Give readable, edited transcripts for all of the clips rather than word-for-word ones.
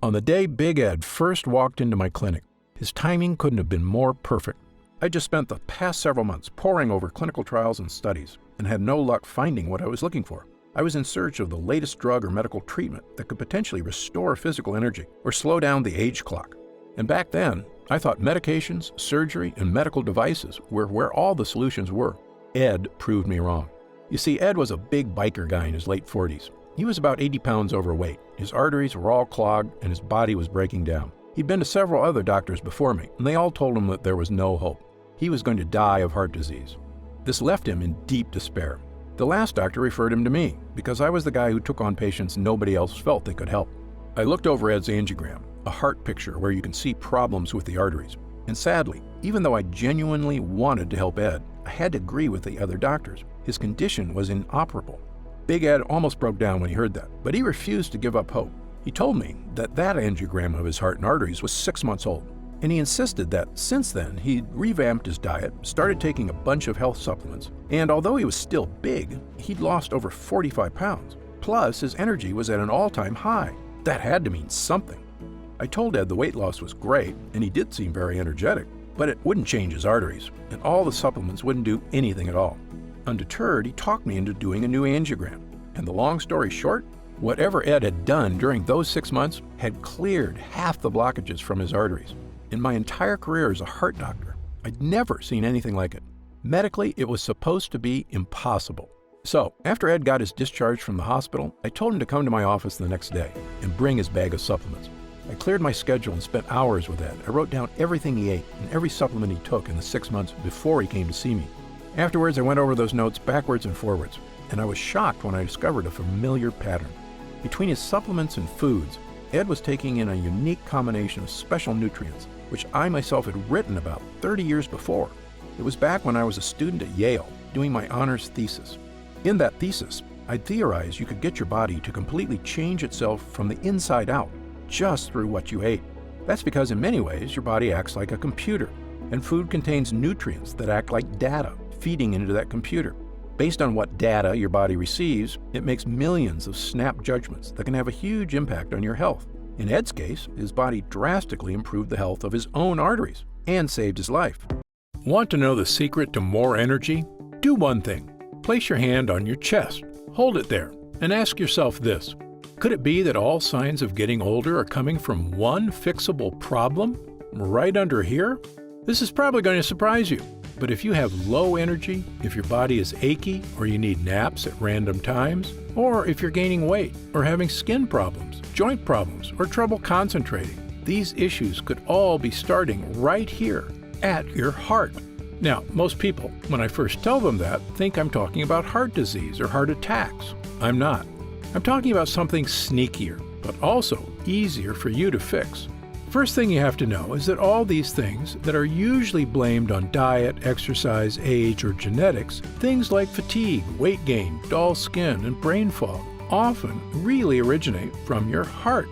On the day Big Ed first walked into my clinic, his timing couldn't have been more perfect. I just spent the past several months poring over clinical trials and studies and had no luck finding what I was looking for. I was in search of the latest drug or medical treatment that could potentially restore physical energy or slow down the age clock. And back then, I thought medications, surgery, and medical devices were where all the solutions were. Ed proved me wrong. You see, Ed was a big biker guy in his late 40s. He was about 80 pounds overweight. His arteries were all clogged and his body was breaking down. He'd been to several other doctors before me, and they all told him that there was no hope. He was going to die of heart disease. This left him in deep despair. The last doctor referred him to me because I was the guy who took on patients nobody else felt they could help. I looked over Ed's angiogram, a heart picture where you can see problems with the arteries. And sadly, even though I genuinely wanted to help Ed, I had to agree with the other doctors. His condition was inoperable. Big Ed almost broke down when he heard that, but he refused to give up hope. He told me that angiogram of his heart and arteries was 6 months old, and he insisted that since then he'd revamped his diet, started taking a bunch of health supplements, and although he was still big, he'd lost over 45 pounds. Plus, his energy was at an all-time high. That had to mean something. I told Ed the weight loss was great, and he did seem very energetic, but it wouldn't change his arteries, and all the supplements wouldn't do anything at all. Undeterred, he talked me into doing a new angiogram, and the long story short, whatever Ed had done during those 6 months had cleared half the blockages from his arteries. In my entire career as a heart doctor, I'd never seen anything like it. Medically, it was supposed to be impossible. So, after Ed got his discharge from the hospital, I told him to come to my office the next day and bring his bag of supplements. I cleared my schedule and spent hours with Ed. I wrote down everything he ate and every supplement he took in the 6 months before he came to see me. Afterwards, I went over those notes backwards and forwards, and I was shocked when I discovered a familiar pattern. Between his supplements and foods, Ed was taking in a unique combination of special nutrients, which I myself had written about 30 years before. It was back when I was a student at Yale, doing my honors thesis. In that thesis, I theorized you could get your body to completely change itself from the inside out, just through what you ate. That's because in many ways, your body acts like a computer, and food contains nutrients that act like data, feeding into that computer. Based on what data your body receives, it makes millions of snap judgments that can have a huge impact on your health. In Ed's case, his body drastically improved the health of his own arteries and saved his life. Want to know the secret to more energy? Do one thing. Place your hand on your chest, hold it there, and ask yourself this. Could it be that all signs of getting older are coming from one fixable problem right under here? This is probably going to surprise you, but if you have low energy, if your body is achy or you need naps at random times, or if you're gaining weight or having skin problems, joint problems, or trouble concentrating, these issues could all be starting right here at your heart. Now, most people, when I first tell them that, think I'm talking about heart disease or heart attacks. I'm not. I'm talking about something sneakier, but also easier for you to fix. First thing you have to know is that all these things that are usually blamed on diet, exercise, age, or genetics, things like fatigue, weight gain, dull skin, and brain fog, often really originate from your heart.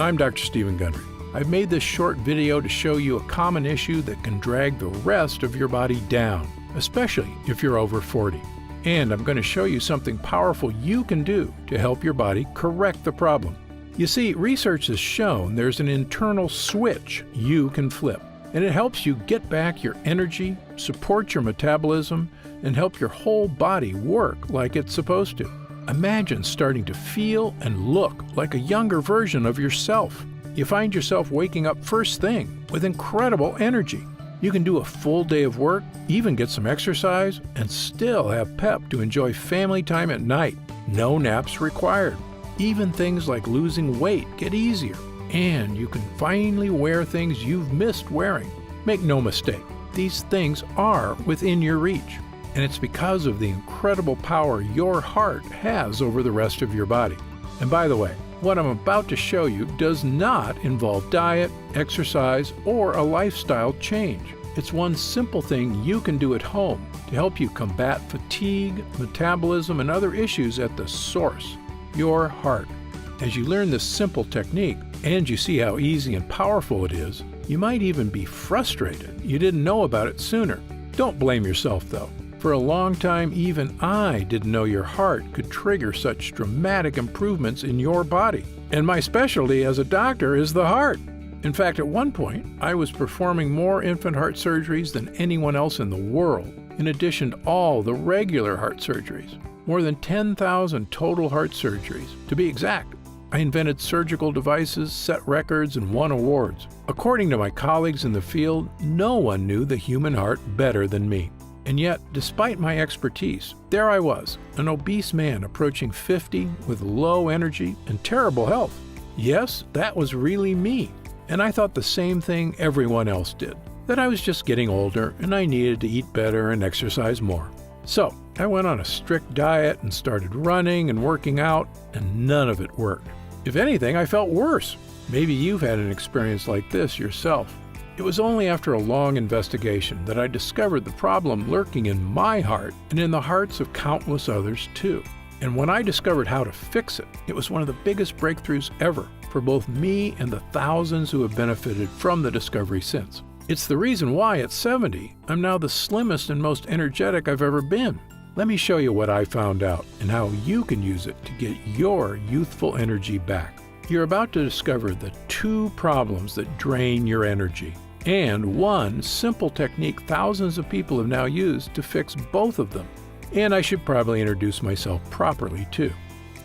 I'm Dr. Stephen Gundry. I've made this short video to show you a common issue that can drag the rest of your body down, especially if you're over 40. And I'm going to show you something powerful you can do to help your body correct the problem. You see, research has shown there's an internal switch you can flip, and it helps you get back your energy, support your metabolism, and help your whole body work like it's supposed to. Imagine starting to feel and look like a younger version of yourself. You find yourself waking up first thing with incredible energy. You can do a full day of work, even get some exercise, and still have pep to enjoy family time at night. No naps required. Even things like losing weight get easier, and you can finally wear things you've missed wearing. Make no mistake, these things are within your reach, and it's because of the incredible power your heart has over the rest of your body. And by the way, what I'm about to show you does not involve diet, exercise, or a lifestyle change. It's one simple thing you can do at home to help you combat fatigue, metabolism, and other issues at the source, your heart. As you learn this simple technique, and you see how easy and powerful it is, you might even be frustrated you didn't know about it sooner. Don't blame yourself though. For a long time, even I didn't know your heart could trigger such dramatic improvements in your body. And my specialty as a doctor is the heart. In fact, at one point, I was performing more infant heart surgeries than anyone else in the world, in addition to all the regular heart surgeries. More than 10,000 total heart surgeries, to be exact. I invented surgical devices, set records, and won awards. According to my colleagues in the field, no one knew the human heart better than me. And yet, despite my expertise, there I was, an obese man approaching 50 with low energy and terrible health. Yes, that was really me. And I thought the same thing everyone else did, that I was just getting older and I needed to eat better and exercise more. So I went on a strict diet and started running and working out, and none of it worked. If anything, I felt worse. Maybe you've had an experience like this yourself. It was only after a long investigation that I discovered the problem lurking in my heart and in the hearts of countless others too. And when I discovered how to fix it, it was one of the biggest breakthroughs ever for both me and the thousands who have benefited from the discovery since. It's the reason why at 70, I'm now the slimmest and most energetic I've ever been. Let me show you what I found out and how you can use it to get your youthful energy back. You're about to discover the 2 problems that drain your energy, and one simple technique thousands of people have now used to fix both of them. And I should probably introduce myself properly too.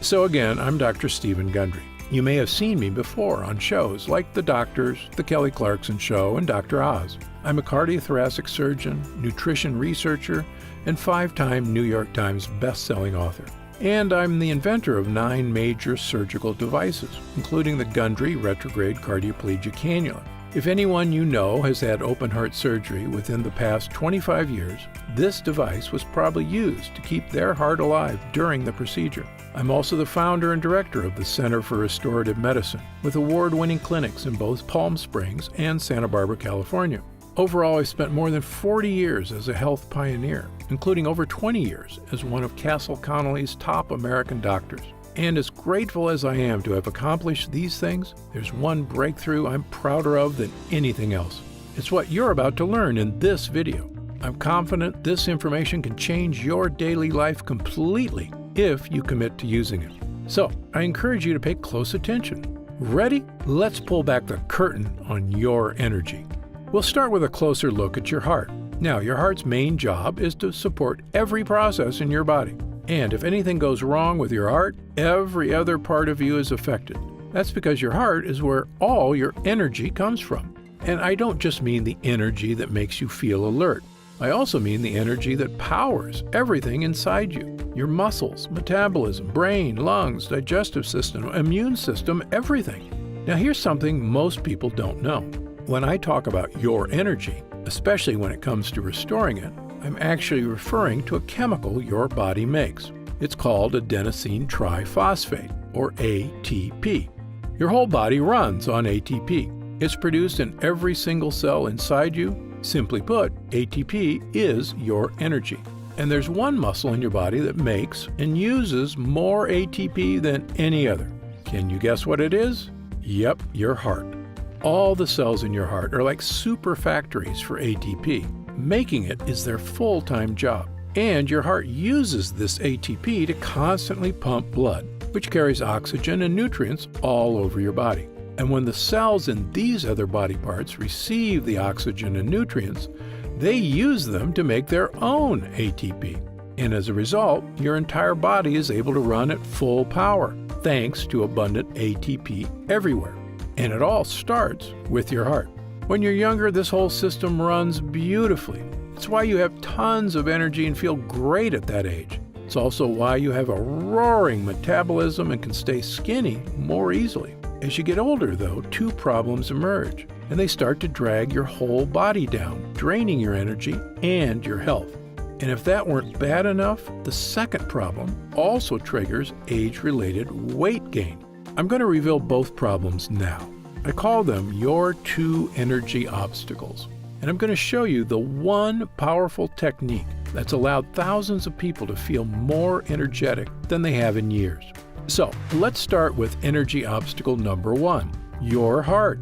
So again, I'm Dr. Stephen Gundry. You may have seen me before on shows like The Doctors, The Kelly Clarkson Show, and Dr. Oz. I'm a cardiothoracic surgeon, nutrition researcher, and 5-time New York Times best-selling author. And I'm the inventor of 9 major surgical devices, including the Gundry retrograde cardioplegia cannula. If anyone you know has had open heart surgery within the past 25 years, this device was probably used to keep their heart alive during the procedure. I'm also the founder and director of the Center for Restorative Medicine, with award-winning clinics in both Palm Springs and Santa Barbara, California. Overall, I've spent more than 40 years as a health pioneer, including over 20 years as one of Castle Connolly's top American doctors. And as grateful as I am to have accomplished these things, there's one breakthrough I'm prouder of than anything else. It's what you're about to learn in this video. I'm confident this information can change your daily life completely if you commit to using it. So, I encourage you to pay close attention. Ready? Let's pull back the curtain on your energy. We'll start with a closer look at your heart. Now, your heart's main job is to support every process in your body. And if anything goes wrong with your heart, every other part of you is affected. That's because your heart is where all your energy comes from. And I don't just mean the energy that makes you feel alert. I also mean the energy that powers everything inside you. Your muscles, metabolism, brain, lungs, digestive system, immune system, everything. Now here's something most people don't know. When I talk about your energy, especially when it comes to restoring it, I'm actually referring to a chemical your body makes. It's called adenosine triphosphate, or ATP. Your whole body runs on ATP. It's produced in every single cell inside you. Simply put, ATP is your energy. And there's one muscle in your body that makes and uses more ATP than any other. Can you guess what it is? Yep, your heart. All the cells in your heart are like super factories for ATP. Making it is their full-time job. And your heart uses this ATP to constantly pump blood, which carries oxygen and nutrients all over your body. And when the cells in these other body parts receive the oxygen and nutrients, they use them to make their own ATP. And as a result, your entire body is able to run at full power, thanks to abundant ATP everywhere. And it all starts with your heart. When you're younger, this whole system runs beautifully. It's why you have tons of energy and feel great at that age. It's also why you have a roaring metabolism and can stay skinny more easily. As you get older, though, 2 problems emerge, and they start to drag your whole body down, draining your energy and your health. And if that weren't bad enough, the second problem also triggers age-related weight gain. I'm going to reveal both problems now. I call them your 2 energy obstacles. And I'm going to show you the one powerful technique that's allowed thousands of people to feel more energetic than they have in years. So let's start with energy obstacle number 1, your heart.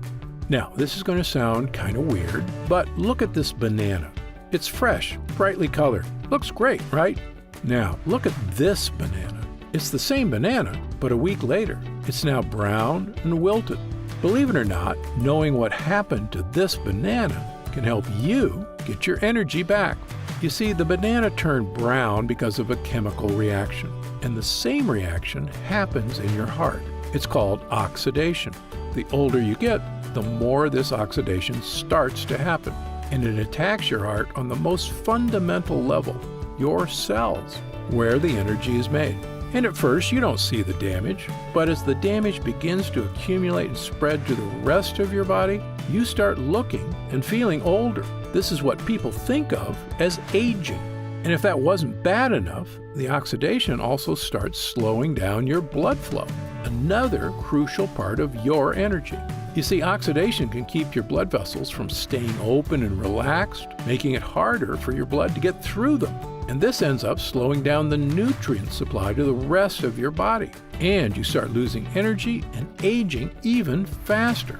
Now, this is going to sound kind of weird, but look at this banana. It's fresh, brightly colored. Looks great, right? Now, look at this banana. It's the same banana, but a week later, it's now brown and wilted. Believe it or not, knowing what happened to this banana can help you get your energy back. You see, the banana turned brown because of a chemical reaction, and the same reaction happens in your heart. It's called oxidation. The older you get, the more this oxidation starts to happen, and it attacks your heart on the most fundamental level, your cells, where the energy is made. And at first, you don't see the damage, but as the damage begins to accumulate and spread to the rest of your body, you start looking and feeling older. This is what people think of as aging. And if that wasn't bad enough, the oxidation also starts slowing down your blood flow, another crucial part of your energy. You see, oxidation can keep your blood vessels from staying open and relaxed, making it harder for your blood to get through them. And this ends up slowing down the nutrient supply to the rest of your body. And you start losing energy and aging even faster.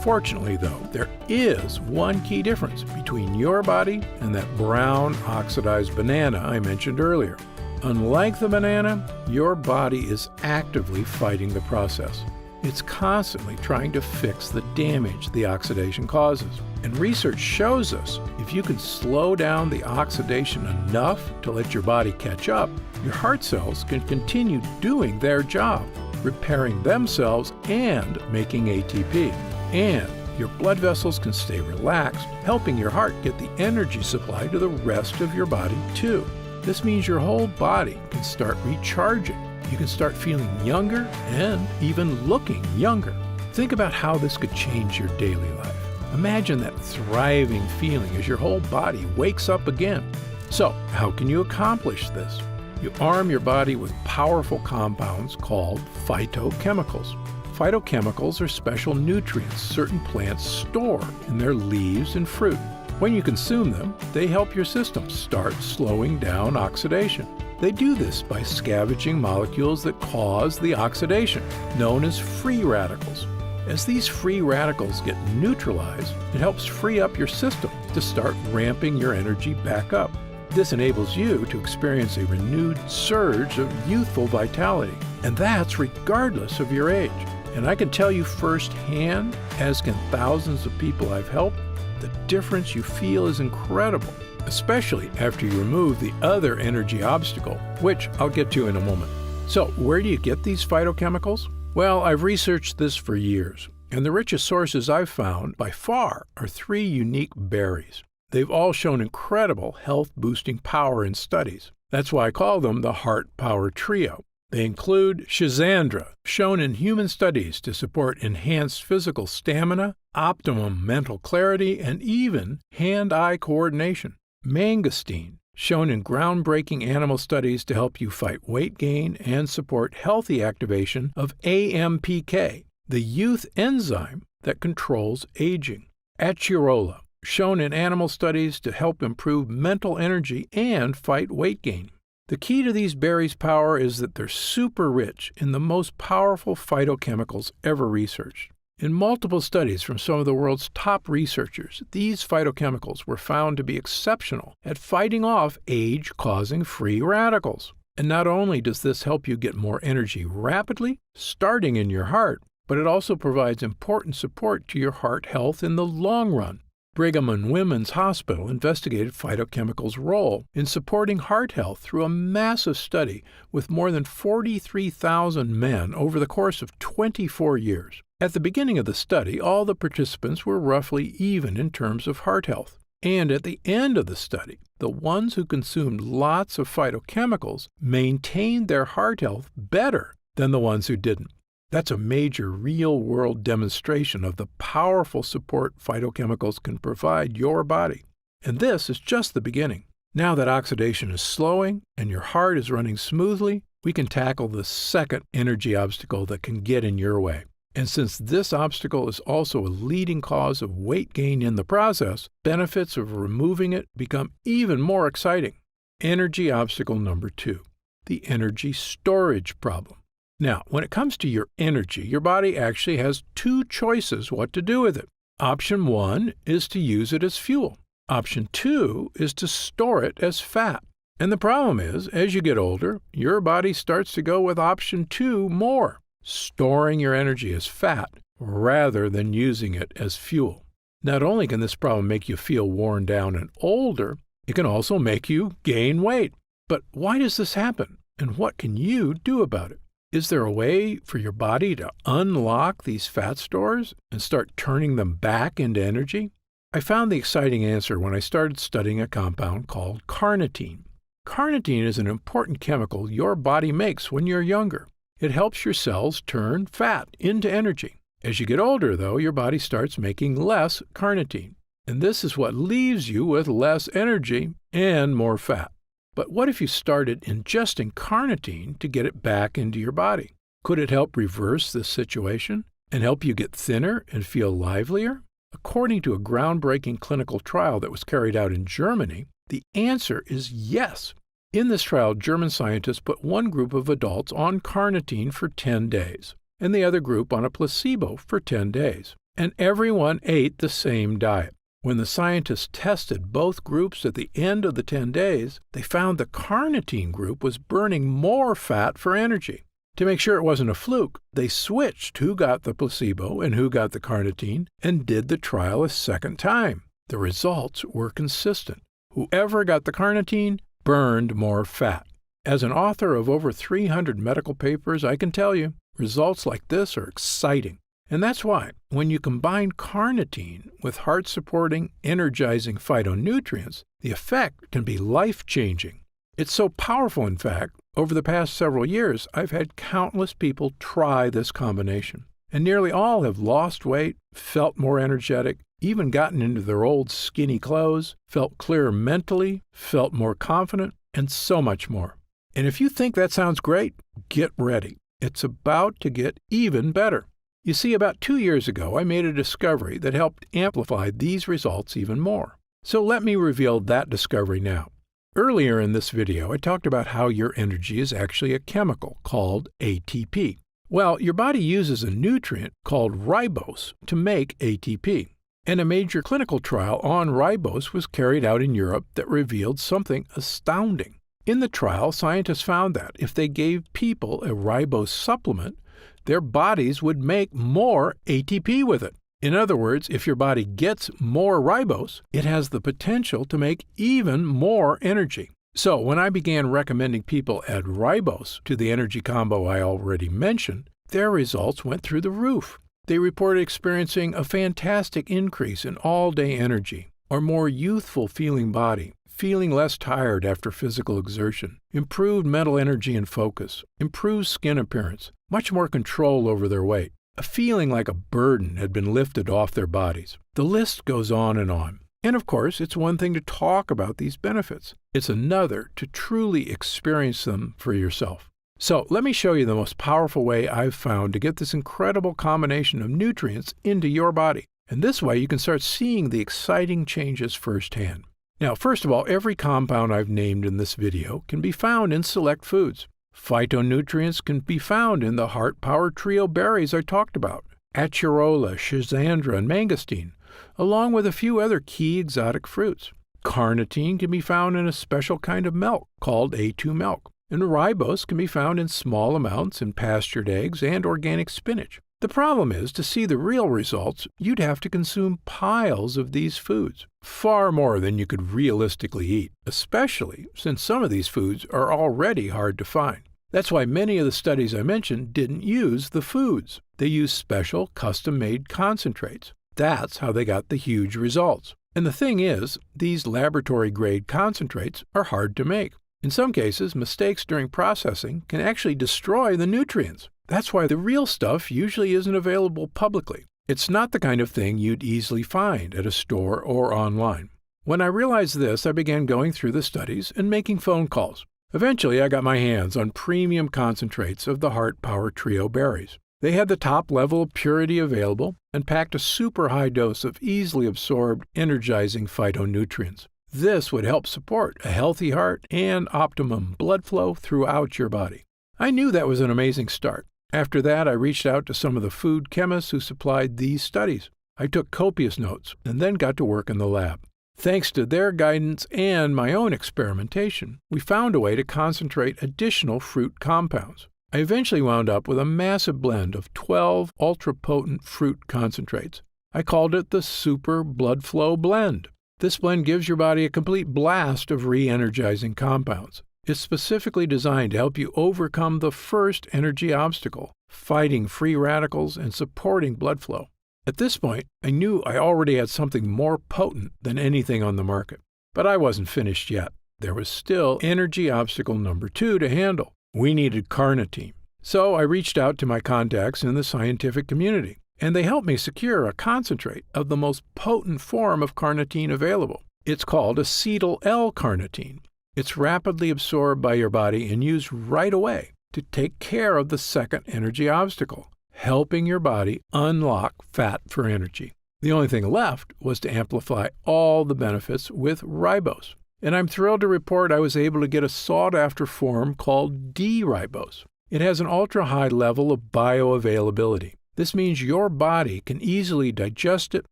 Fortunately, though, there is one key difference between your body and that brown oxidized banana I mentioned earlier. Unlike the banana, your body is actively fighting the process. It's constantly trying to fix the damage the oxidation causes. And research shows us if you can slow down the oxidation enough to let your body catch up, your heart cells can continue doing their job, repairing themselves and making ATP. And your blood vessels can stay relaxed, helping your heart get the energy supply to the rest of your body too. This means your whole body can start recharging. You can start feeling younger and even looking younger. Think about how this could change your daily life. Imagine that thriving feeling as your whole body wakes up again. So, how can you accomplish this? You arm your body with powerful compounds called phytochemicals. Phytochemicals are special nutrients certain plants store in their leaves and fruit. When you consume them, they help your system start slowing down oxidation. They do this by scavenging molecules that cause the oxidation, known as free radicals. As these free radicals get neutralized, it helps free up your system to start ramping your energy back up. This enables you to experience a renewed surge of youthful vitality, and that's regardless of your age. And I can tell you firsthand, as can thousands of people I've helped, the difference you feel is incredible, especially after you remove the other energy obstacle, which I'll get to in a moment. So, where do you get these phytochemicals? Well, I've researched this for years, and the richest sources I've found by far are 3 unique berries. They've all shown incredible health-boosting power in studies. That's why I call them the Heart Power Trio. They include Schizandra, shown in human studies to support enhanced physical stamina, optimum mental clarity, and even hand-eye coordination. Mangosteen, shown in groundbreaking animal studies to help you fight weight gain and support healthy activation of AMPK, the youth enzyme that controls aging. Acerola, shown in animal studies to help improve mental energy and fight weight gain. The key to these berries' power is that they're super rich in the most powerful phytochemicals ever researched. In multiple studies from some of the world's top researchers, these phytochemicals were found to be exceptional at fighting off age-causing free radicals. And not only does this help you get more energy rapidly, starting in your heart, but it also provides important support to your heart health in the long run. Brigham and Women's Hospital investigated phytochemicals' role in supporting heart health through a massive study with more than 43,000 men over the course of 24 years. At the beginning of the study, all the participants were roughly even in terms of heart health. And at the end of the study, the ones who consumed lots of phytochemicals maintained their heart health better than the ones who didn't. That's a major real-world demonstration of the powerful support phytochemicals can provide your body. And this is just the beginning. Now that oxidation is slowing and your heart is running smoothly, we can tackle the second energy obstacle that can get in your way. And since this obstacle is also a leading cause of weight gain in the process, benefits of removing it become even more exciting. Energy obstacle number 2, the energy storage problem. Now, when it comes to your energy, your body actually has 2 choices what to do with it. Option 1 is to use it as fuel. Option 2 is to store it as fat. And the problem is, as you get older, your body starts to go with option 2 more, storing your energy as fat rather than using it as fuel. Not only can this problem make you feel worn down and older, it can also make you gain weight. But why does this happen? And what can you do about it? Is there a way for your body to unlock these fat stores and start turning them back into energy? I found the exciting answer when I started studying a compound called carnitine. Carnitine is an important chemical your body makes when you're younger. It helps your cells turn fat into energy. As you get older, though, your body starts making less carnitine. And this is what leaves you with less energy and more fat. But what if you started ingesting carnitine to get it back into your body? Could it help reverse this situation and help you get thinner and feel livelier? According to a groundbreaking clinical trial that was carried out in Germany, the answer is yes. In this trial, German scientists put one group of adults on carnitine for 10 days and the other group on a placebo for 10 days. And everyone ate the same diet. When the scientists tested both groups at the end of the 10 days, they found the carnitine group was burning more fat for energy. To make sure it wasn't a fluke, they switched who got the placebo and who got the carnitine and did the trial a second time. The results were consistent. Whoever got the carnitine burned more fat. As an author of over 300 medical papers, I can tell you, results like this are exciting. And that's why, when you combine carnitine with heart-supporting, energizing phytonutrients, the effect can be life-changing. It's so powerful, in fact, over the past several years, I've had countless people try this combination. And nearly all have lost weight, felt more energetic, even gotten into their old skinny clothes, felt clearer mentally, felt more confident, and so much more. And if you think that sounds great, get ready. It's about to get even better. You see, about 2 years ago, I made a discovery that helped amplify these results even more. So let me reveal that discovery now. Earlier in this video, I talked about how your energy is actually a chemical called ATP. Well, your body uses a nutrient called ribose to make ATP. And a major clinical trial on ribose was carried out in Europe that revealed something astounding. In the trial, scientists found that if they gave people a ribose supplement, their bodies would make more ATP with it. In other words, if your body gets more ribose, it has the potential to make even more energy. So when I began recommending people add ribose to the energy combo I already mentioned, their results went through the roof. They reported experiencing a fantastic increase in all-day energy, or more youthful-feeling body, feeling less tired after physical exertion, improved mental energy and focus, improved skin appearance, much more control over their weight, a feeling like a burden had been lifted off their bodies. The list goes on. And of course, it's one thing to talk about these benefits. It's another to truly experience them for yourself. So let me show you the most powerful way I've found to get this incredible combination of nutrients into your body. And this way you can start seeing the exciting changes firsthand. Now, first of all, every compound I've named in this video can be found in select foods. Phytonutrients can be found in the Heart Power Trio berries I talked about, acerola, schizandra, and mangosteen, along with a few other key exotic fruits. Carnitine can be found in a special kind of milk called A2 milk, and ribose can be found in small amounts in pastured eggs and organic spinach. The problem is, to see the real results, you'd have to consume piles of these foods, far more than you could realistically eat, especially since some of these foods are already hard to find. That's why many of the studies I mentioned didn't use the foods. They used special, custom-made concentrates. That's how they got the huge results. And the thing is, these laboratory-grade concentrates are hard to make. In some cases, mistakes during processing can actually destroy the nutrients. That's why the real stuff usually isn't available publicly. It's not the kind of thing you'd easily find at a store or online. When I realized this, I began going through the studies and making phone calls. Eventually, I got my hands on premium concentrates of the Heart Power Trio berries. They had the top level of purity available and packed a super high dose of easily absorbed, energizing phytonutrients. This would help support a healthy heart and optimum blood flow throughout your body. I knew that was an amazing start. After that, I reached out to some of the food chemists who supplied these studies. I took copious notes and then got to work in the lab. Thanks to their guidance and my own experimentation, we found a way to concentrate additional fruit compounds. I eventually wound up with a massive blend of 12 ultra-potent fruit concentrates. I called it the Super Blood Flow Blend. This blend gives your body a complete blast of re-energizing compounds. It's specifically designed to help you overcome the first energy obstacle, fighting free radicals and supporting blood flow. At this point, I knew I already had something more potent than anything on the market. But I wasn't finished yet. There was still energy obstacle number 2 to handle. We needed carnitine. So I reached out to my contacts in the scientific community, and they helped me secure a concentrate of the most potent form of carnitine available. It's called acetyl L-carnitine. It's rapidly absorbed by your body and used right away to take care of the second energy obstacle, helping your body unlock fat for energy. The only thing left was to amplify all the benefits with ribose. And I'm thrilled to report I was able to get a sought-after form called D-ribose. It has an ultra-high level of bioavailability. This means your body can easily digest it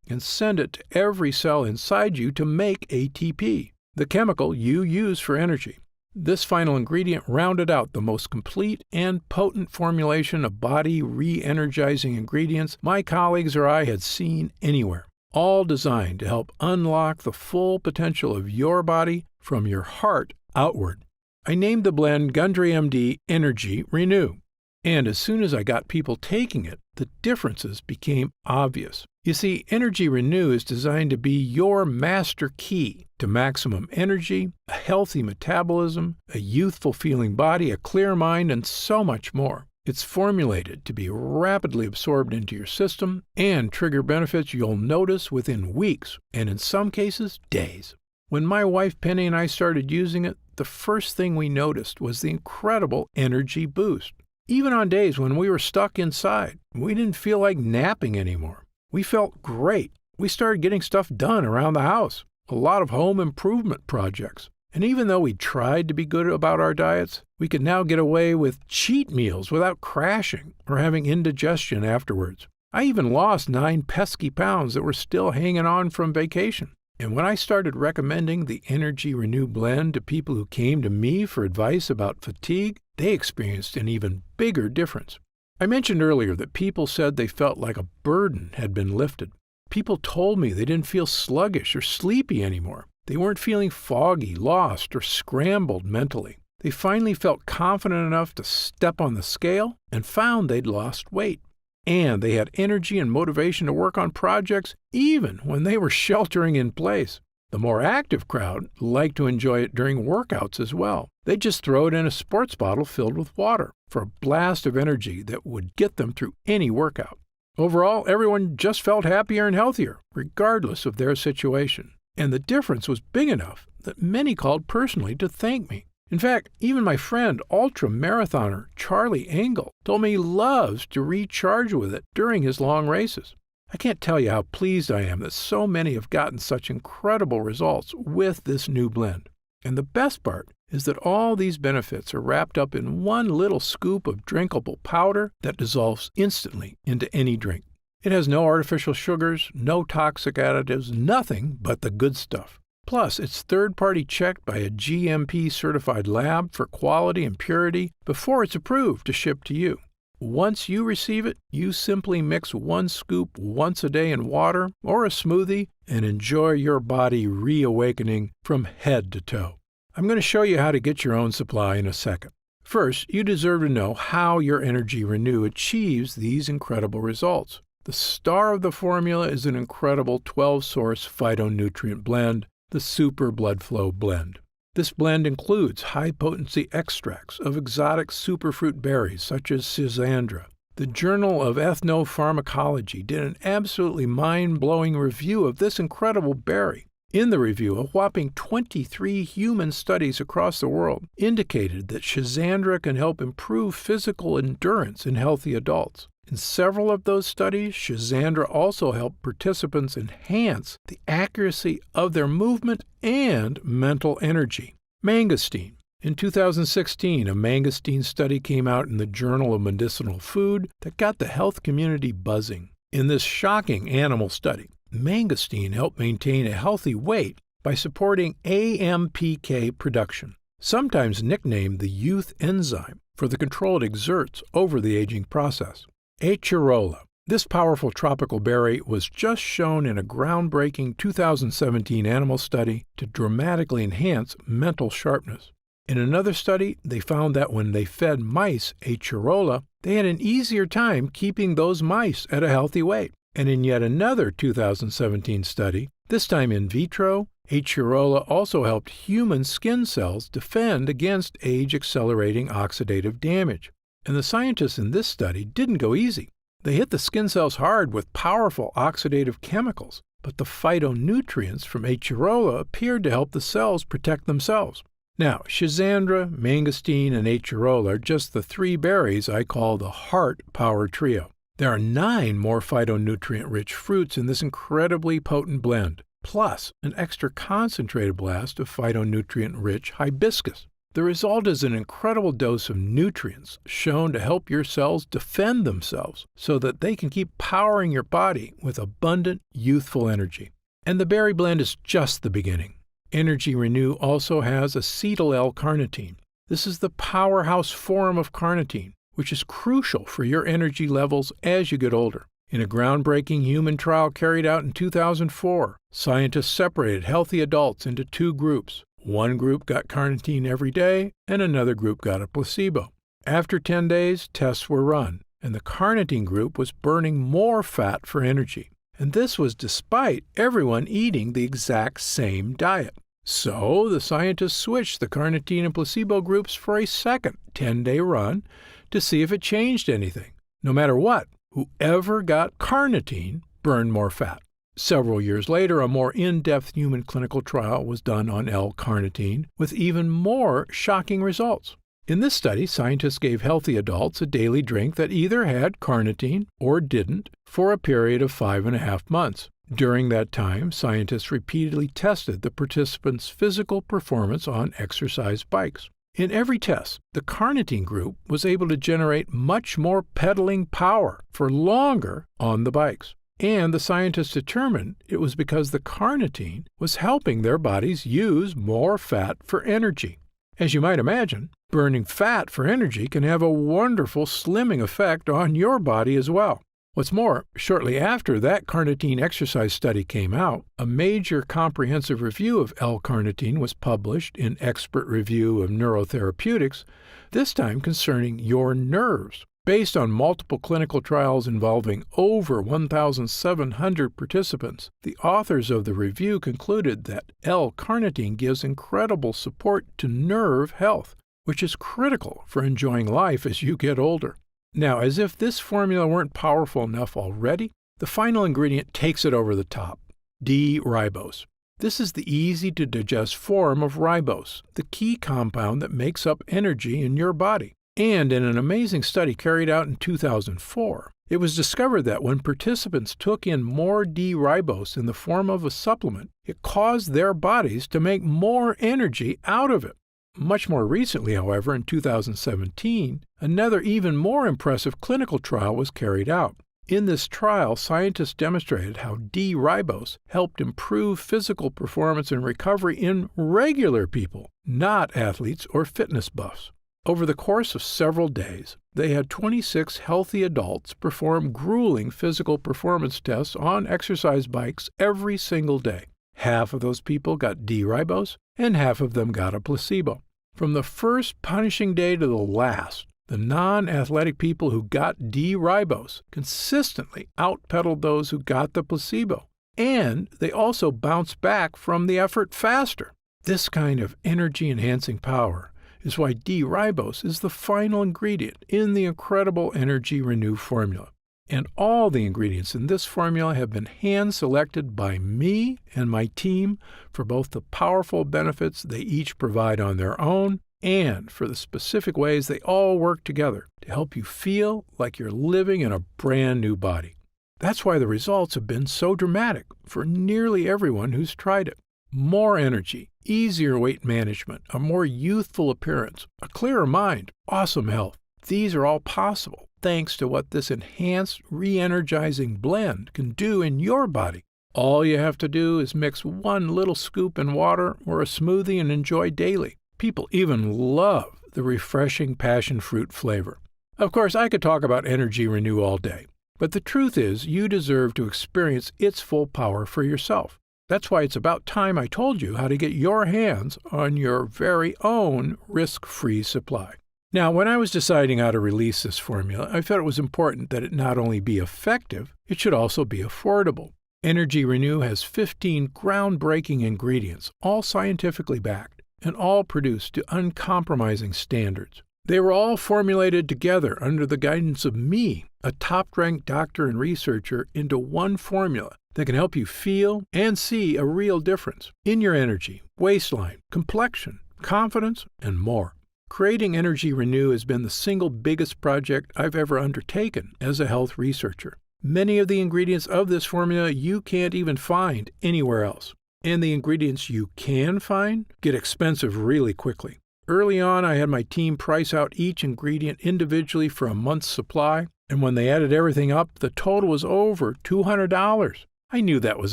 and send it to every cell inside you to make ATP, the chemical you use for energy. This final ingredient rounded out the most complete and potent formulation of body re-energizing ingredients my colleagues or I had seen anywhere, all designed to help unlock the full potential of your body from your heart outward. I named the blend Gundry MD Energy Renew, and as soon as I got people taking it, the differences became obvious. You see, Energy Renew is designed to be your master key to maximum energy, a healthy metabolism, a youthful feeling body, a clear mind, and so much more. It's formulated to be rapidly absorbed into your system and trigger benefits you'll notice within weeks, and in some cases, days. When my wife Penny and I started using it, the first thing we noticed was the incredible energy boost. Even on days when we were stuck inside, we didn't feel like napping anymore. We felt great. We started getting stuff done around the house, a lot of home improvement projects. And even though we tried to be good about our diets, we could now get away with cheat meals without crashing or having indigestion afterwards. I even lost 9 pesky pounds that were still hanging on from vacation. And when I started recommending the Energy Renew blend to people who came to me for advice about fatigue, they experienced an even bigger difference. I mentioned earlier that people said they felt like a burden had been lifted. People told me they didn't feel sluggish or sleepy anymore. They weren't feeling foggy, lost, or scrambled mentally. They finally felt confident enough to step on the scale and found they'd lost weight. And they had energy and motivation to work on projects even when they were sheltering in place. The more active crowd liked to enjoy it during workouts as well. They'd just throw it in a sports bottle filled with water for a blast of energy that would get them through any workout. Overall, everyone just felt happier and healthier, regardless of their situation. And the difference was big enough that many called personally to thank me. In fact, even my friend, ultra-marathoner Charlie Engel, told me he loves to recharge with it during his long races. I can't tell you how pleased I am that so many have gotten such incredible results with this new blend. And the best part is that all these benefits are wrapped up in one little scoop of drinkable powder that dissolves instantly into any drink. It has no artificial sugars, no toxic additives, nothing but the good stuff. Plus, it's third-party checked by a GMP-certified lab for quality and purity before it's approved to ship to you. Once you receive it, you simply mix 1 scoop once a day in water or a smoothie and enjoy your body reawakening from head to toe. I'm going to show you how to get your own supply in a second. First, you deserve to know how your Energy Renew achieves these incredible results. The star of the formula is an incredible 12-source phytonutrient blend, the Super Blood Flow Blend. This blend includes high-potency extracts of exotic superfruit berries such as Schisandra. The Journal of Ethnopharmacology did an absolutely mind-blowing review of this incredible berry. In the review, a whopping 23 human studies across the world indicated that Schisandra can help improve physical endurance in healthy adults. In several of those studies, Schisandra also helped participants enhance the accuracy of their movement and mental energy. Mangosteen. In 2016, a mangosteen study came out in the Journal of Medicinal Food that got the health community buzzing. In this shocking animal study, mangosteen helped maintain a healthy weight by supporting AMPK production, sometimes nicknamed the youth enzyme for the control it exerts over the aging process. Acerola. This powerful tropical berry was just shown in a groundbreaking 2017 animal study to dramatically enhance mental sharpness. In another study, they found that when they fed mice acerola, they had an easier time keeping those mice at a healthy weight. And in yet another 2017 study, this time in vitro, acerola also helped human skin cells defend against age-accelerating oxidative damage. And the scientists in this study didn't go easy. They hit the skin cells hard with powerful oxidative chemicals, but the phytonutrients from acerola appeared to help the cells protect themselves. Now, schizandra, mangosteen, and acerola are just the 3 berries I call the heart power trio. There are 9 more phytonutrient-rich fruits in this incredibly potent blend, plus an extra concentrated blast of phytonutrient-rich hibiscus. The result is an incredible dose of nutrients shown to help your cells defend themselves so that they can keep powering your body with abundant, youthful energy. And the berry blend is just the beginning. Energy Renew also has acetyl L-carnitine. This is the powerhouse form of carnitine, which is crucial for your energy levels as you get older. In a groundbreaking human trial carried out in 2004, scientists separated healthy adults into 2 groups. One group got carnitine every day, and another group got a placebo. After 10 days, tests were run, and the carnitine group was burning more fat for energy. And this was despite everyone eating the exact same diet. So the scientists switched the carnitine and placebo groups for a second 10-day run to see if it changed anything. No matter what, whoever got carnitine burned more fat. Several years later, a more in-depth human clinical trial was done on L-carnitine with even more shocking results. In this study, scientists gave healthy adults a daily drink that either had carnitine or didn't for a period of 5.5 months. During that time, scientists repeatedly tested the participants' physical performance on exercise bikes. In every test, the carnitine group was able to generate much more pedaling power for longer on the bikes. And the scientists determined it was because the carnitine was helping their bodies use more fat for energy. As you might imagine, burning fat for energy can have a wonderful slimming effect on your body as well. What's more, shortly after that carnitine exercise study came out, a major comprehensive review of L-carnitine was published in Expert Review of Neurotherapeutics, this time concerning your nerves. Based on multiple clinical trials involving over 1,700 participants, the authors of the review concluded that L-carnitine gives incredible support to nerve health, which is critical for enjoying life as you get older. Now, as if this formula weren't powerful enough already, the final ingredient takes it over the top: D-ribose. This is the easy-to-digest form of ribose, the key compound that makes up energy in your body. And in an amazing study carried out in 2004, it was discovered that when participants took in more D-ribose in the form of a supplement, it caused their bodies to make more energy out of it. Much more recently, however, in 2017, another even more impressive clinical trial was carried out. In this trial, scientists demonstrated how D-ribose helped improve physical performance and recovery in regular people, not athletes or fitness buffs. Over the course of several days, they had 26 healthy adults perform grueling physical performance tests on exercise bikes every single day. Half of those people got D-ribose, and half of them got a placebo. From the first punishing day to the last, the non-athletic people who got D-ribose consistently outpedaled those who got the placebo, and they also bounced back from the effort faster. This kind of energy-enhancing power is why D-ribose is the final ingredient in the incredible Energy Renew formula. And all the ingredients in this formula have been hand-selected by me and my team for both the powerful benefits they each provide on their own and for the specific ways they all work together to help you feel like you're living in a brand new body. That's why the results have been so dramatic for nearly everyone who's tried it. More energy, easier weight management, a more youthful appearance, a clearer mind, awesome health. These are all possible thanks to what this enhanced re-energizing blend can do in your body. All you have to do is mix one little scoop in water or a smoothie and enjoy daily. People even love the refreshing passion fruit flavor. Of course, I could talk about Energy Renew all day, but the truth is you deserve to experience its full power for yourself. That's why it's about time I told you how to get your hands on your very own risk-free supply. Now, when I was deciding how to release this formula, I felt it was important that it not only be effective, it should also be affordable. Energy Renew has 15 groundbreaking ingredients, all scientifically backed, and all produced to uncompromising standards. They were all formulated together under the guidance of me, a top-ranked doctor and researcher, into one formula that can help you feel and see a real difference in your energy, waistline, complexion, confidence, and more. Creating Energy Renew has been the single biggest project I've ever undertaken as a health researcher. Many of the ingredients of this formula you can't even find anywhere else. And the ingredients you can find get expensive really quickly. Early on, I had my team price out each ingredient individually for a month's supply, and when they added everything up, the total was over $200. I knew that was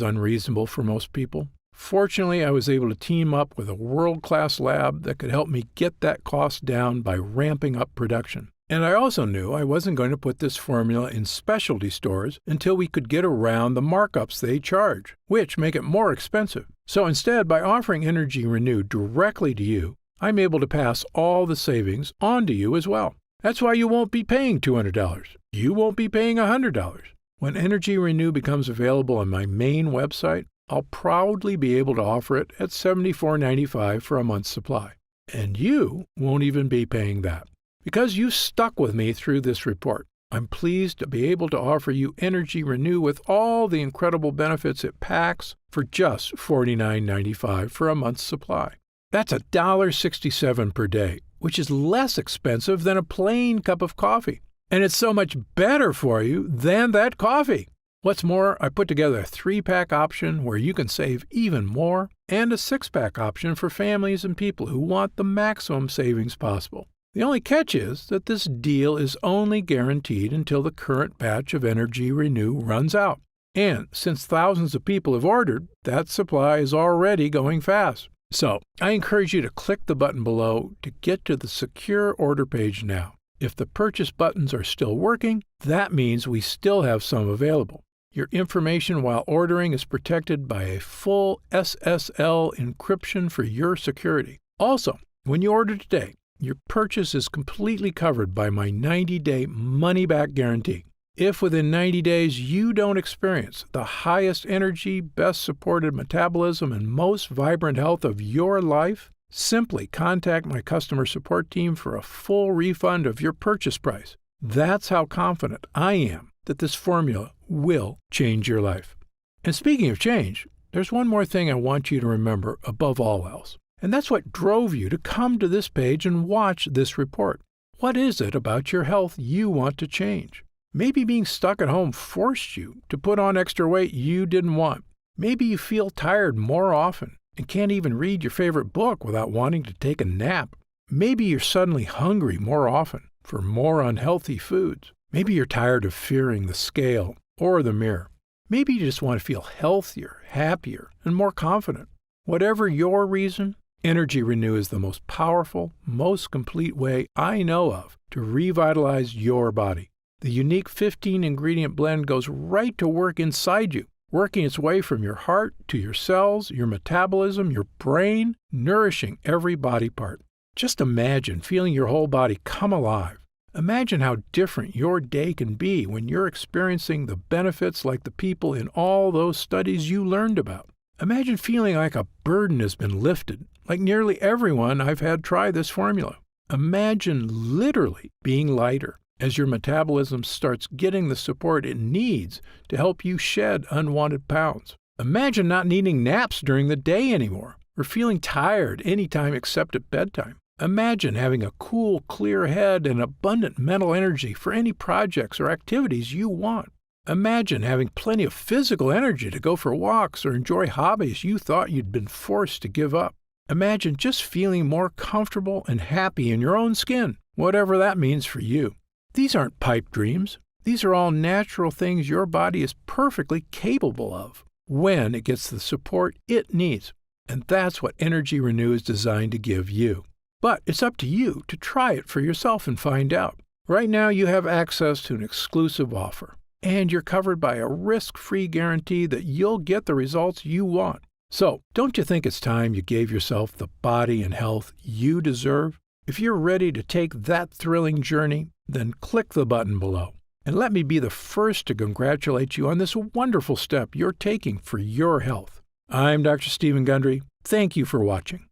unreasonable for most people. Fortunately, I was able to team up with a world-class lab that could help me get that cost down by ramping up production. And I also knew I wasn't going to put this formula in specialty stores until we could get around the markups they charge, which make it more expensive. So instead, by offering Energy Renew directly to you, I'm able to pass all the savings on to you as well. That's why you won't be paying $200. You won't be paying $100. When Energy Renew becomes available on my main website, I'll proudly be able to offer it at $74.95 for a month's supply. And you won't even be paying that. Because you've stuck with me through this report, I'm pleased to be able to offer you Energy Renew with all the incredible benefits it packs for just $49.95 for a month's supply. That's $1.67 per day, which is less expensive than a plain cup of coffee. And it's so much better for you than that coffee. What's more, I put together a 3-pack option where you can save even more, and a 6-pack option for families and people who want the maximum savings possible. The only catch is that this deal is only guaranteed until the current batch of Energy Renew runs out. And since thousands of people have ordered, that supply is already going fast. So I encourage you to click the button below to get to the secure order page now. If the purchase buttons are still working, that means we still have some available. Your information while ordering is protected by a full SSL encryption for your security. Also, when you order today, your purchase is completely covered by my 90-day money-back guarantee. If within 90 days you don't experience the highest energy, best supported metabolism, and most vibrant health of your life, simply contact my customer support team for a full refund of your purchase price. That's how confident I am that this formula will change your life. And speaking of change, there's one more thing I want you to remember above all else. And that's what drove you to come to this page and watch this report. What is it about your health you want to change? Maybe being stuck at home forced you to put on extra weight you didn't want. Maybe you feel tired more often and can't even read your favorite book without wanting to take a nap. Maybe you're suddenly hungry more often for more unhealthy foods. Maybe you're tired of fearing the scale or the mirror. Maybe you just want to feel healthier, happier, and more confident. Whatever your reason, Energy Renew is the most powerful, most complete way I know of to revitalize your body. The unique 15-ingredient blend goes right to work inside you, working its way from your heart to your cells, your metabolism, your brain, nourishing every body part. Just imagine feeling your whole body come alive. Imagine how different your day can be when you're experiencing the benefits like the people in all those studies you learned about. Imagine feeling like a burden has been lifted, like nearly everyone I've had try this formula. Imagine literally being lighter as your metabolism starts getting the support it needs to help you shed unwanted pounds. Imagine not needing naps during the day anymore, or feeling tired anytime except at bedtime. Imagine having a cool, clear head and abundant mental energy for any projects or activities you want. Imagine having plenty of physical energy to go for walks or enjoy hobbies you thought you'd been forced to give up. Imagine just feeling more comfortable and happy in your own skin, whatever that means for you. These aren't pipe dreams. These are all natural things your body is perfectly capable of. when it gets the support it needs. And that's what Energy Renew is designed to give you. But it's up to you to try it for yourself and find out. Right now you have access to an exclusive offer, and you're covered by a risk-free guarantee that you'll get the results you want. So, don't you think it's time you gave yourself the body and health you deserve? If you're ready to take that thrilling journey, then click the button below. And let me be the first to congratulate you on this wonderful step you're taking for your health. I'm Dr. Stephen Gundry. Thank you for watching.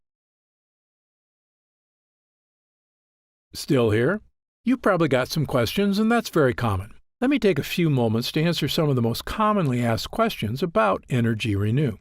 Still here? You've probably got some questions, and that's very common. Let me take a few moments to answer some of the most commonly asked questions about Energy Renew.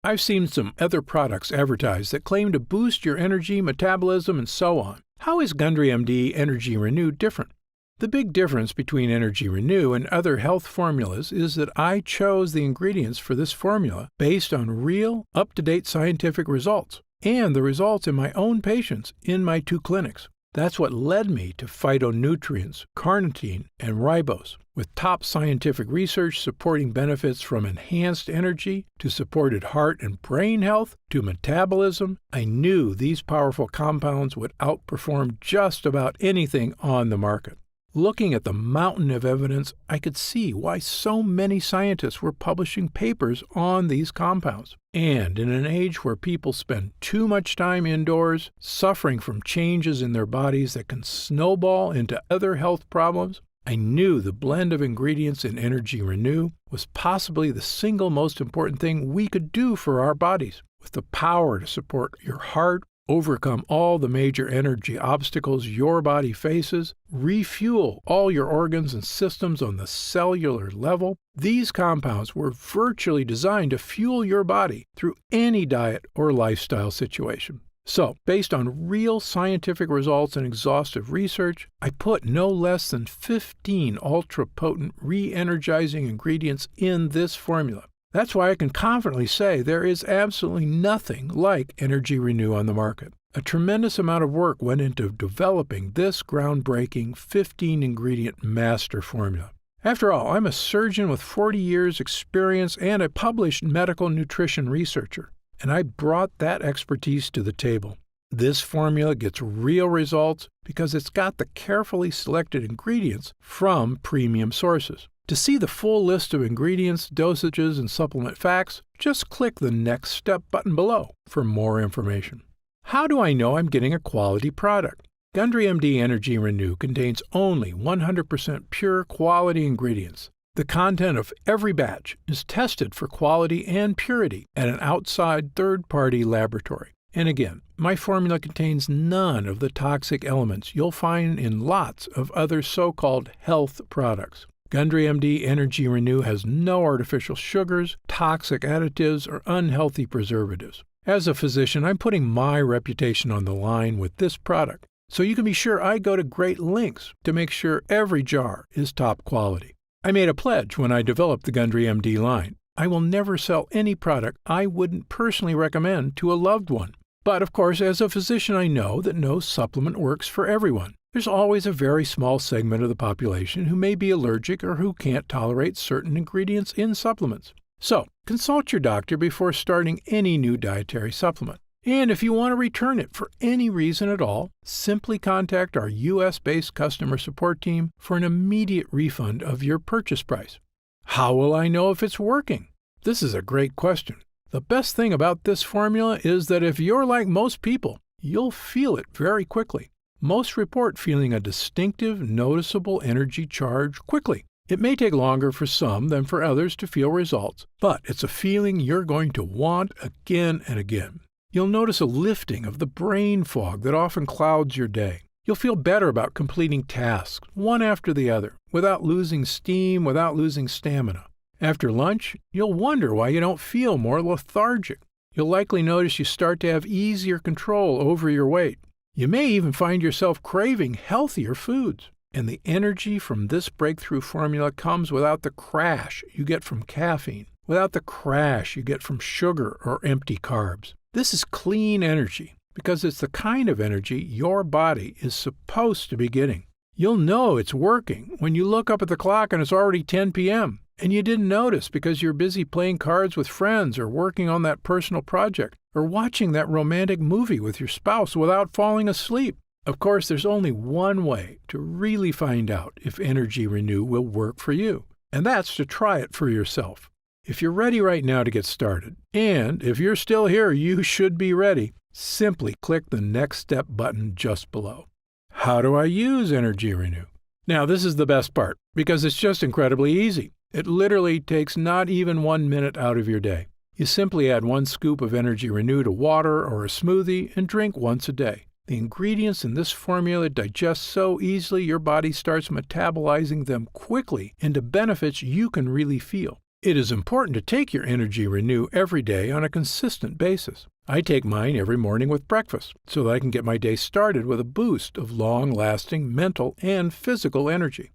I've seen some other products advertised that claim to boost your energy, metabolism, and so on. How is Gundry MD Energy Renew different? The big difference between Energy Renew and other health formulas is that I chose the ingredients for this formula based on real, up-to-date scientific results, and the results in my own patients in my 2 clinics. That's what led me to phytonutrients, carnitine, and ribose, with top scientific research supporting benefits from enhanced energy to supported heart and brain health to metabolism. I knew these powerful compounds would outperform just about anything on the market. Looking at the mountain of evidence, I could see why so many scientists were publishing papers on these compounds. And in an age where people spend too much time indoors, suffering from changes in their bodies that can snowball into other health problems, I knew the blend of ingredients in Energy Renew was possibly the single most important thing we could do for our bodies, with the power to support your heart, overcome all the major energy obstacles your body faces, refuel all your organs and systems on the cellular level. These compounds were virtually designed to fuel your body through any diet or lifestyle situation. So, based on real scientific results and exhaustive research, I put no less than 15 ultra-potent re-energizing ingredients in this formula. That's why I can confidently say there is absolutely nothing like Energy Renew on the market. A tremendous amount of work went into developing this groundbreaking 15-ingredient master formula. After all, I'm a surgeon with 40 years' experience and a published medical nutrition researcher, and I brought that expertise to the table. This formula gets real results because it's got the carefully selected ingredients from premium sources. To see the full list of ingredients, dosages, and supplement facts, just click the Next Step button below for more information. How do I know I'm getting a quality product? Gundry MD Energy Renew contains only 100% pure quality ingredients. The content of every batch is tested for quality and purity at an outside third-party laboratory. And again, my formula contains none of the toxic elements you'll find in lots of other so-called health products. Gundry MD Energy Renew has no artificial sugars, toxic additives, or unhealthy preservatives. As a physician, I'm putting my reputation on the line with this product, so you can be sure I go to great lengths to make sure every jar is top quality. I made a pledge when I developed the Gundry MD line. I will never sell any product I wouldn't personally recommend to a loved one. But of course, as a physician, I know that no supplement works for everyone. There's always a very small segment of the population who may be allergic or who can't tolerate certain ingredients in supplements. So, consult your doctor before starting any new dietary supplement. And if you want to return it for any reason at all, simply contact our U.S.-based customer support team for an immediate refund of your purchase price. How will I know if it's working? This is a great question. The best thing about this formula is that if you're like most people, you'll feel it very quickly. Most report feeling a distinctive, noticeable energy charge quickly. It may take longer for some than for others to feel results, but it's a feeling you're going to want again and again. You'll notice a lifting of the brain fog that often clouds your day. You'll feel better about completing tasks, one after the other, without losing steam, without losing stamina. After lunch, you'll wonder why you don't feel more lethargic. You'll likely notice you start to have easier control over your weight. You may even find yourself craving healthier foods. And the energy from this breakthrough formula comes without the crash you get from caffeine, without the crash you get from sugar or empty carbs. This is clean energy because it's the kind of energy your body is supposed to be getting. You'll know it's working when you look up at the clock and it's already 10 p.m. and you didn't notice because you're busy playing cards with friends or working on that personal project or watching that romantic movie with your spouse without falling asleep. Of course, there's only one way to really find out if Energy Renew will work for you, and that's to try it for yourself. If you're ready right now to get started, and if you're still here, you should be ready, simply click the Next Step button just below. How do I use Energy Renew? Now, this is the best part, because it's just incredibly easy. It literally takes not even 1 minute out of your day. You simply add 1 scoop of Energy Renew to water or a smoothie and drink once a day. The ingredients in this formula digest so easily your body starts metabolizing them quickly into benefits you can really feel. It is important to take your Energy Renew every day on a consistent basis. I take mine every morning with breakfast so that I can get my day started with a boost of long-lasting mental and physical energy.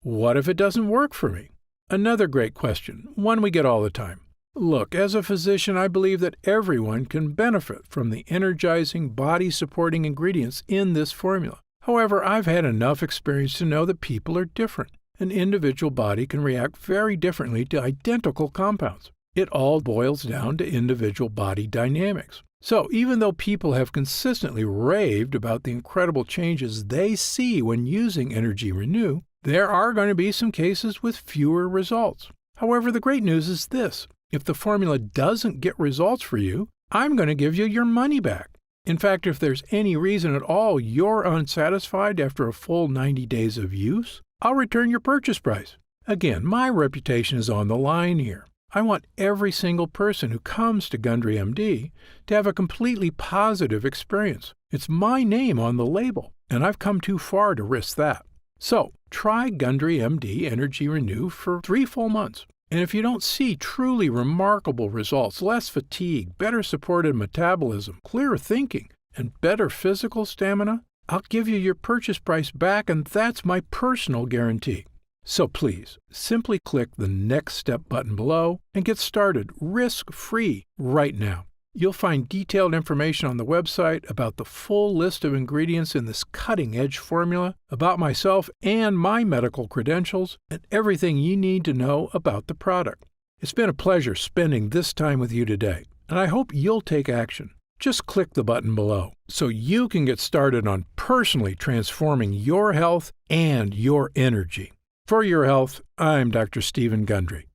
What if it doesn't work for me? Another great question, one we get all the time. Look, as a physician, I believe that everyone can benefit from the energizing, body-supporting ingredients in this formula. However, I've had enough experience to know that people are different. An individual body can react very differently to identical compounds. It all boils down to individual body dynamics. So, even though people have consistently raved about the incredible changes they see when using Energy Renew, there are going to be some cases with fewer results. However, the great news is this. If the formula doesn't get results for you, I'm going to give you your money back. In fact, if there's any reason at all you're unsatisfied after a full 90 days of use, I'll return your purchase price. Again, my reputation is on the line here. I want every single person who comes to Gundry MD to have a completely positive experience. It's my name on the label, and I've come too far to risk that. So, try Gundry MD Energy Renew for 3 full months. And if you don't see truly remarkable results, less fatigue, better supported metabolism, clearer thinking, and better physical stamina, I'll give you your purchase price back, and that's my personal guarantee. So please, simply click the Next Step button below and get started risk-free right now. You'll find detailed information on the website about the full list of ingredients in this cutting-edge formula, about myself and my medical credentials, and everything you need to know about the product. It's been a pleasure spending this time with you today, and I hope you'll take action. Just click the button below so you can get started on personally transforming your health and your energy. For your health, I'm Dr. Stephen Gundry.